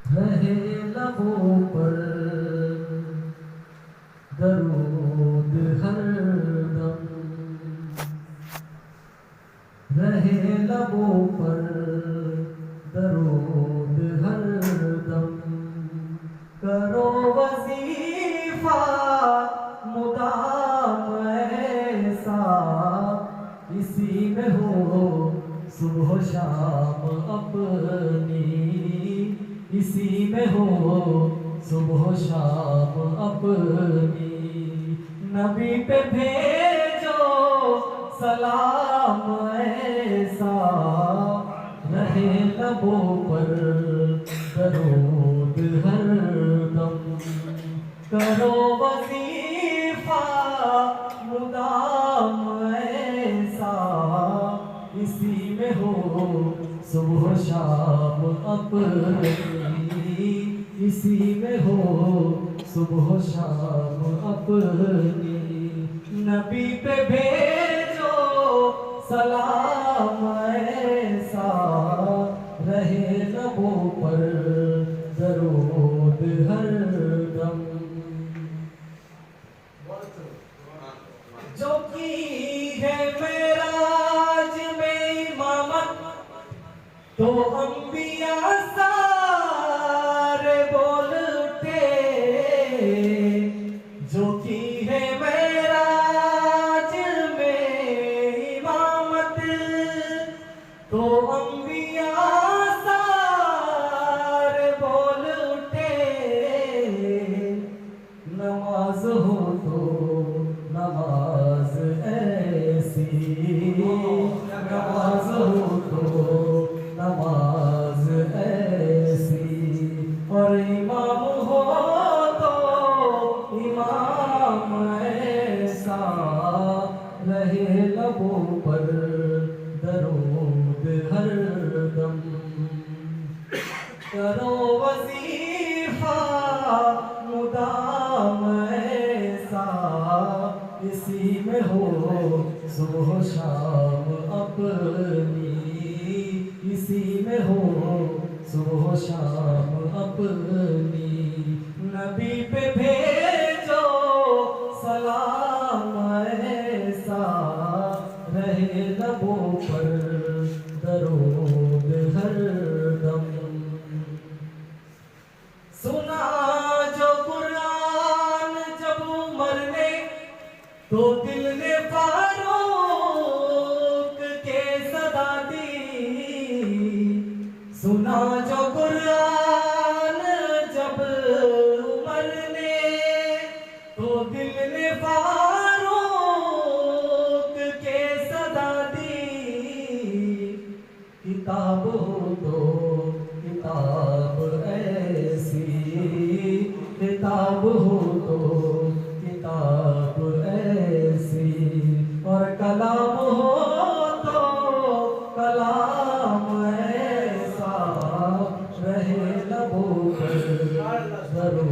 رہے لبوں پر درود ہر دم، رہے لبوں پر درود ہر دم، کرو وظیفہ مدام ایسا، اسی میں ہو صبح و شام اپنی، اسی میں ہو صبح و شام اپنی، نبی پہ بھیجو سلام ایسا، رہے لبوں پر درود ہر دم، کرو وظیفہ مدام ایسا، اسی میں ہو صبح و شام اپنی، اسی میں ہو صبح و شام اپنی، نبی پہ بھیجو سلام ایسا، رہے لبوں پر درود ہر دم، جو کی ہے معراج میں امامت تو انبیاء سارے بول اٹھے، جو کی ہے معراج میں امامت تو انبیاء سارے بول اٹھے، نماز ہو تو نماز ایسی، نماز ہو تو نماز ایسی، اور امام ہو تو امام ایسا، رہے لبوں پر درود ہر دم، کرو وظیفہ مدام ایسا، اسی میں ہو صبح و شام اپنی، اسی میں ہو صبح و شام اپنی، نبی پہ بھیجو سلام ایسا، رہے لبوں پر درود ہر دم، سنا جو قرآن جب عمر نے تو دل نے فاروق کے صدا دی، سنا جو قرآن جب عمر نے تو دل نے فاروق کے صدا دی، کتاب ہو تو کتاب ایسی، کتاب ہو تو کتاب ایسی، اور کلام ہو تو کلام ایسا، رہے لبوں پر درود